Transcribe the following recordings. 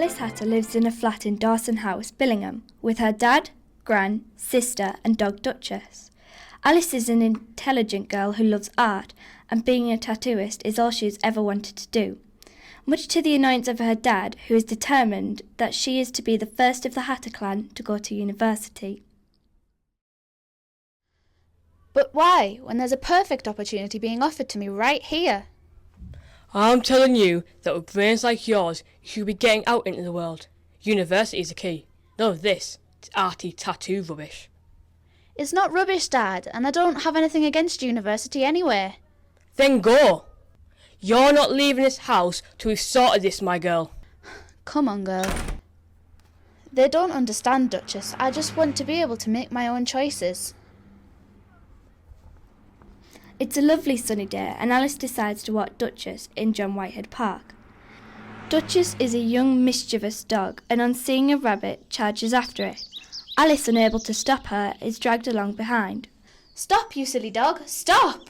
Alice Hatter lives in a flat in Dawson House, Billingham, with her dad, gran, sister and dog Duchess. Alice is an intelligent girl who loves art, and being a tattooist is all she has ever wanted to do, much to the annoyance of her dad, who is determined that she is to be the first of the Hatter clan to go to university. But why, when there's a perfect opportunity being offered to me right here? I'm telling you that with brains like yours, you should be getting out into the world. University is the key. None of this. It's arty tattoo rubbish. It's not rubbish, Dad, and I don't have anything against university anyway. Then go! You're not leaving this house till we've sorted this, my girl. Come on, girl. They don't understand, Duchess. I just want to be able to make my own choices. It's a lovely sunny day and Alice decides to walk Duchess in John Whitehead Park. Duchess is a young mischievous dog and on seeing a rabbit charges after it. Alice, unable to stop her, is dragged along behind. Stop, you silly dog, stop!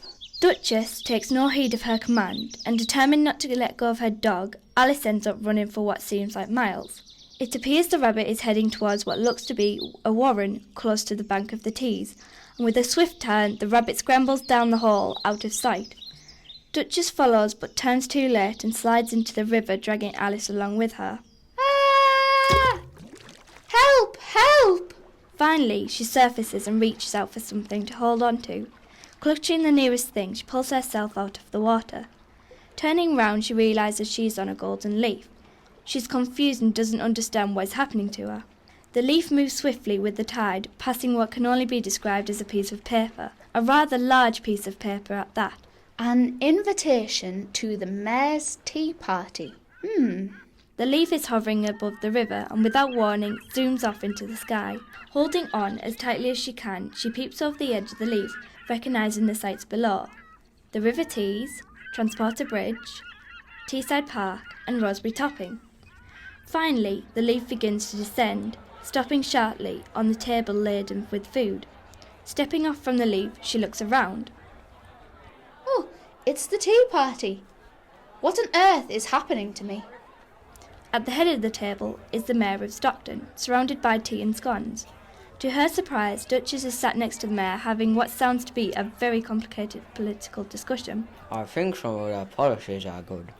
Duchess takes no heed of her command and determined not to let go of her dog, Alice ends up running for what seems like miles. It appears the rabbit is heading towards what looks to be a warren close to the bank of the Tees, and with a swift turn, the rabbit scrambles down the hole, out of sight. Duchess follows but turns too late and slides into the river, dragging Alice along with her. Ah! Help! Help! Finally, she surfaces and reaches out for something to hold on to. Clutching the nearest thing, she pulls herself out of the water. Turning round, she realises she's on a golden leaf. She's confused and doesn't understand what is happening to her. The leaf moves swiftly with the tide, passing what can only be described as a piece of paper, a rather large piece of paper at that. An invitation to the mayor's tea party. The leaf is hovering above the river and without warning zooms off into the sky. Holding on as tightly as she can, she peeps over the edge of the leaf, recognising the sights below. The River Tees, Transporter Bridge, Teesside Park and Rosebery Topping. Finally, the leaf begins to descend, stopping sharply on the table laden with food. Stepping off from the leaf, she looks around. Oh, it's the tea party. What on earth is happening to me? At the head of the table is the Mayor of Stockton, surrounded by tea and scones. To her surprise, Duchess is sat next to the Mayor, having what sounds to be a very complicated political discussion. I think some of their policies are good.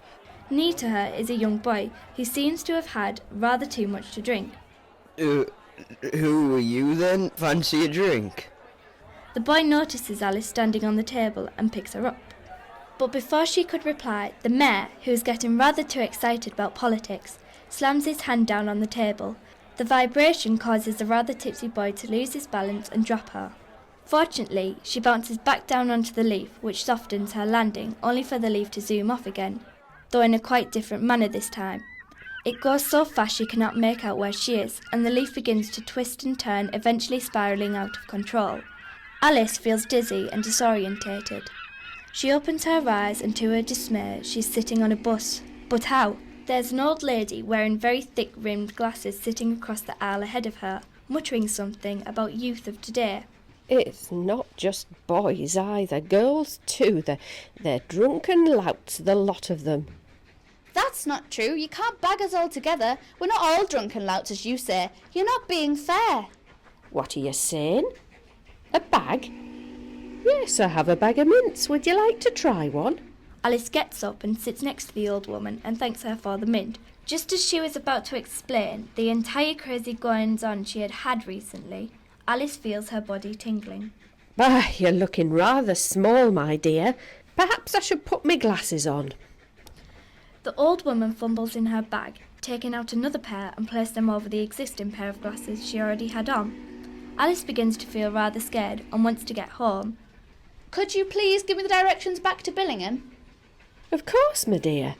Near to her is a young boy who seems to have had rather too much to drink. Who are you then? Fancy a drink? The boy notices Alice standing on the table and picks her up. But before she could reply, the Mayor, who is getting rather too excited about politics, slams his hand down on the table. The vibration causes the rather tipsy boy to lose his balance and drop her. Fortunately, she bounces back down onto the leaf, which softens her landing, only for the leaf to zoom off again, though in a quite different manner this time. It goes so fast she cannot make out where she is, and the leaf begins to twist and turn, eventually spiralling out of control. Alice feels dizzy and disorientated. She opens her eyes and to her dismay she's sitting on a bus. But how? There's an old lady wearing very thick-rimmed glasses sitting across the aisle ahead of her, muttering something about youth of today. It's not just boys either, girls too. They're drunken louts, the lot of them. That's not true. You can't bag us all together. We're not all drunken louts, as you say. You're not being fair. What are you saying? A bag? Yes, I have a bag of mints. Would you like to try one? Alice gets up and sits next to the old woman and thanks her for the mint. Just as she was about to explain the entire crazy goings-on she had had recently, Alice feels her body tingling. Bah, you're looking rather small, my dear. Perhaps I should put my glasses on. The old woman fumbles in her bag, taking out another pair and placing them over the existing pair of glasses she already had on. Alice begins to feel rather scared and wants to get home. Could you please give me the directions back to Billingham? Of course, my dear.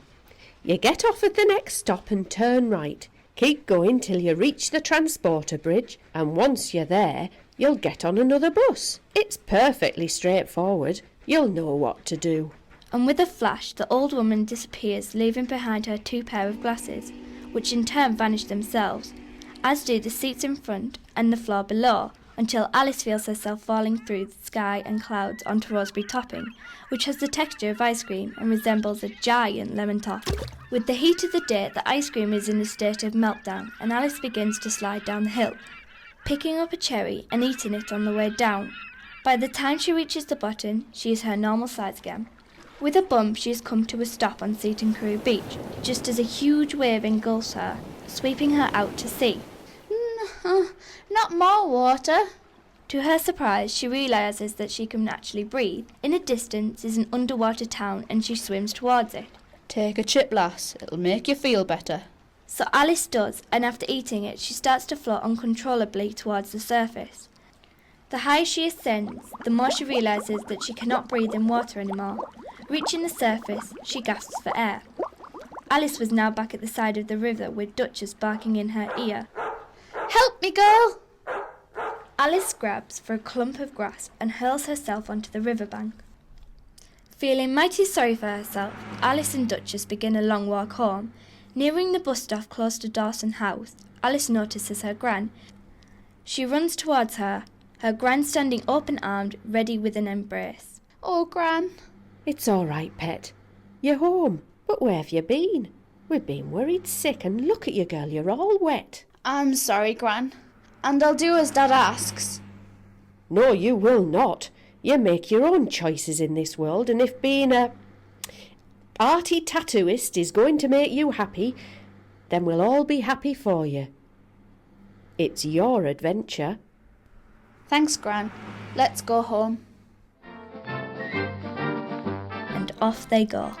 You get off at the next stop and turn right. Keep going till you reach the Transporter Bridge, and once you're there, you'll get on another bus. It's perfectly straightforward. You'll know what to do. And with a flash, the old woman disappears, leaving behind her 2 pair of glasses, which in turn vanish themselves, as do the seats in front and the floor below, until Alice feels herself falling through the sky and clouds onto raspberry topping, which has the texture of ice cream and resembles a giant lemon top. With the heat of the day, the ice cream is in a state of meltdown, and Alice begins to slide down the hill, picking up a cherry and eating it on the way down. By the time she reaches the bottom, she is her normal size again. With a bump, she has come to a stop on Seaton Carew Beach, just as a huge wave engulfs her, sweeping her out to sea. Not more water. To her surprise, she realises that she can actually breathe. In a distance is an underwater town, and she swims towards it. Take a chip, lass. It'll make you feel better. So Alice does, and after eating it, she starts to float uncontrollably towards the surface. The higher she ascends, the more she realises that she cannot breathe in water anymore. Reaching the surface, she gasps for air. Alice was now back at the side of the river with Duchess barking in her ear. Help me, girl! Alice grabs for a clump of grass and hurls herself onto the riverbank. Feeling mighty sorry for herself, Alice and Duchess begin a long walk home. Nearing the bus stop close to Dawson House, Alice notices her Gran. She runs towards her, her Gran standing open-armed, ready with an embrace. Oh, Gran. It's all right, pet. You're home. But where have you been? We've been worried sick, and look at you, girl, you're all wet. I'm sorry, Gran. And I'll do as Dad asks. No, you will not. You make your own choices in this world, and if being a arty tattooist is going to make you happy, then we'll all be happy for you. It's your adventure. Thanks, Gran. Let's go home. And off they go.